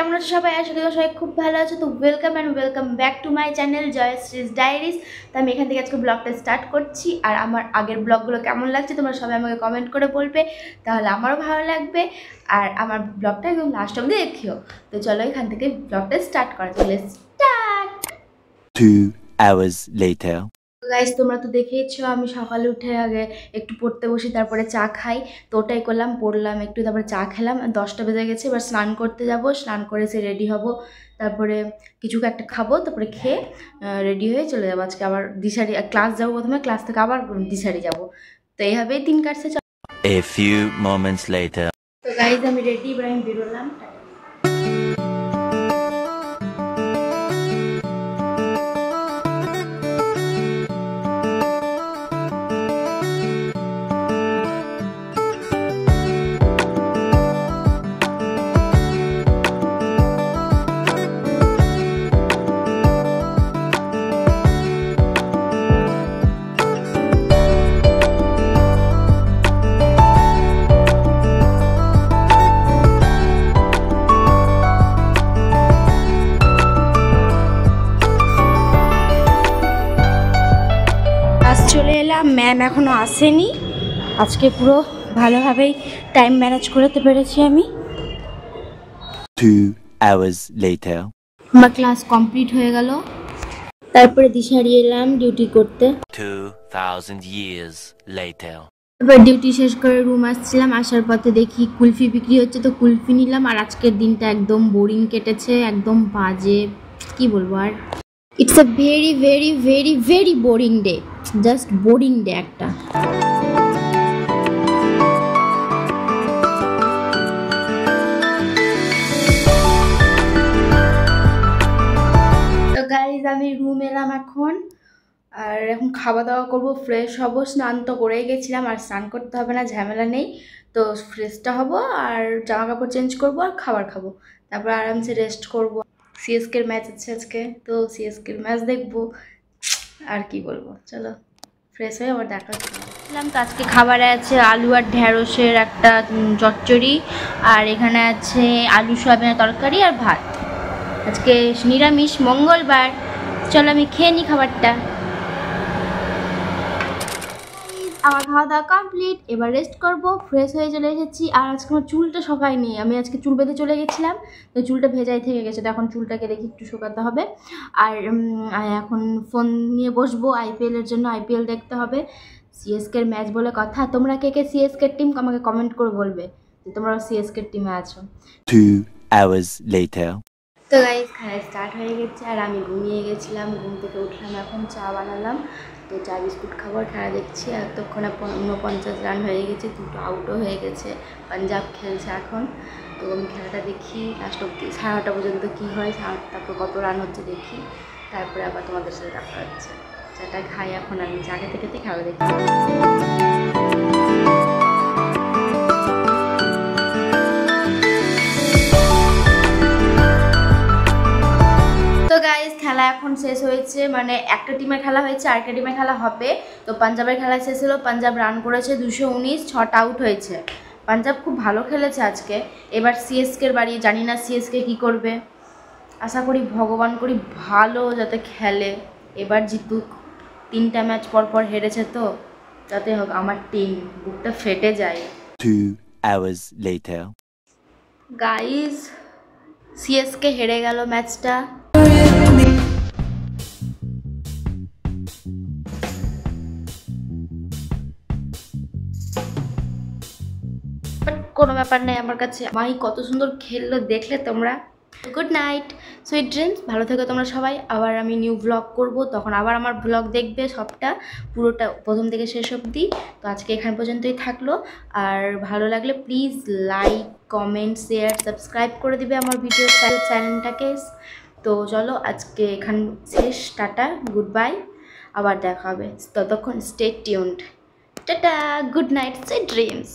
কেমন আছো সবাই? আশা করি সবাই খুব ভালো আছো। তো welcome back to my channel Joyshree's diaries. তো আমি এখান থেকে আজকে ব্লগটা স্টার্ট করছি। আর আমার আগের ব্লগগুলো কেমন লাগছে তোমরা সবাই আমাকে কমেন্ট করে বলবে, তাহলে আমারও ভালো লাগবে। আর আমার ব্লগটা একদম লাস্ট অবধি দেখিও। তো চলো এখান থেকে ব্লগটা স্টার্ট করা চলে স্টার্ট। 2 hours later. গাইস তোমরা তো দেখেইছো আমি সকালে উঠে আগে একটু পড়তে বসি, তারপরে চা খাই। তো ওটাই করলাম, পড়লাম একটু, তারপরে চা খেলাম। 10টা বেজে গেছে, এবার স্নান করতে যাব। স্নান করে এসে রেডি হব, তারপরে কিছু একটা খাবো, তারপরে খেয়ে রেডি হয়ে চলে যাবো। আজকে আবার দিশারি ক্লাস যাবো, প্রথমে ক্লাস থেকে আবার দিশারি যাবো। তো এইভাবেই দিন কাটছে। A few moments later. তো গাইস আমি রেডি, এবার আমি বেরোলাম। চলে এলাম, ম্যাম এখনো আসেনি। আজকে পুরো ভালোভাবেই টাইম ম্যানেজ করতে পেরেছি আমি। 2 hours later. আমার ক্লাস কমপ্লিট হয়ে গেল, তারপরে দিশারি এলাম ডিউটি করতে। 2000 years later. এবার ডিউটি শেষ করে রুম আসছিলাম, আসার পথে দেখি কুলফি বিক্রি হচ্ছে, তো কুলফি নিলাম। আর আজকের দিনটা একদম বোরিং কেটেছে, একদম বাজে, কি বলবো আর। It's a very very very very boring day, just boring day একটা। তো গাইজ আমি রুম এলাম এখন, আর এখন খাওয়া দাওয়া করবো, ফ্রেশ হব। স্নান তো করেই গেছিলাম, আর স্নান করতে হবে না, ঝামেলা নেই। তো ফ্রেশটা হব, আর জামা কাপড় চেঞ্জ করবো, আর খাবার খাবো, তারপর আরামসে রেস্ট করবো। সিএসকের ম্যাচ আছে আজকে, তো সিএসকের ম্যাচ দেখবো। আর কি বলবো, চলো ফ্রেশ হয়ে আবার দেখা করলাম। তো আজকে খাবারে আছে আলু আর ঢেঁড়সের একটা চচ্চড়ি, আর এখানে আছে আলু সয়াবিনের তরকারি আর ভাত। আজকে নিরামিষ, মঙ্গলবার। চলো আমি খেয়ে নিই খাবারটা। আমার খাওয়া দাওয়া কমপ্লিট, এবার রেস্ট করব। ফ্রেশ হয়ে চলে এসেছি। আর আজকে আমার চুলটা শুকায়নি, আমি আজকে চুল বেঁধে চলে গেছিলাম, তো চুলটা ভেজাই থেকে গেছে। তো এখন চুলটাকে রেখে একটু শুকাতে হবে। আর এখন ফোন নিয়ে বসবো আইপিএলের জন্য, আইপিএল দেখতে হবে। সিএসকের ম্যাচ বলে কথা। তোমরা কে কে সিএসকের টিম আমাকে কমেন্ট করে বলবে যে তোমরা সিএসকের টিমে আছো। 2 hours later. তো গাইস খেলা স্টার্ট হয়ে গেছে, আর আমি ঘুমিয়ে গেছিলাম। ঘুম থেকে উঠলাম, এখন চা বানালাম। তো চা বিস্কুট খাবার খেলা দেখছি। এতক্ষণে 49 রান হয়ে গেছে, 2টো আউটও হয়ে গেছে। পাঞ্জাব খেলছে এখন। তো আমি খেলাটা দেখি লাস্ট অব্দি, 8:30 পর্যন্ত কী হয়, তারপর কত রান হচ্ছে দেখি, তারপরে আবার তোমাদের সাথে দেখা হচ্ছে। চাটা খাই এখন, আমি চা খেতে খেতে খেলা দেখি। তো গাইস খেলা এখন শেষ হয়েছে, মানে একটা টিমের খেলা হয়েছে, আরেকটা টিমের খেলা হবে। তো পাঞ্জাবের খেলা শেষ হলো, পাঞ্জাব রান করেছে 219, 6টা আউট হয়েছে। পাঞ্জাব খুব ভালো খেলেছে আজকে। এবার সিএসকের বাড়ি, জানি না সিএসকে কি করবে। আশা করি, ভগবান করি ভালো যাতে খেলে, এবার জিতুক। 3টা ম্যাচ পর পর হেরেছে, তো যাতে হোক আমার টিম, বুকটা ফেটে যায়। 2 hours later. গাইস সিএসকে হেরে গেল ম্যাচটা। কোনো ব্যাপার নেই আমার কাছে। মাই কত সুন্দর খেললো, দেখলে তোমরা। গুড নাইট, সুইট ড্রিমস, ভালো থেকো তোমরা সবাই। আবার আমি নিউ ব্লগ করব, তখন আবার আমার ব্লগ দেখবে সবটা, পুরোটা প্রথম থেকে শেষ অবধি। তো আজকে এখান পর্যন্তই থাকলো। আর ভালো লাগলে please like, comment, share, subscribe করে দিবে আমার ভিডিও চ্যানেলটাকে। তো চলো আজকে এখান শেষ, টাটা, গুড বাই, আবার দেখা হবে। ততক্ষণ stay tuned, tata, good night, sweet dreams.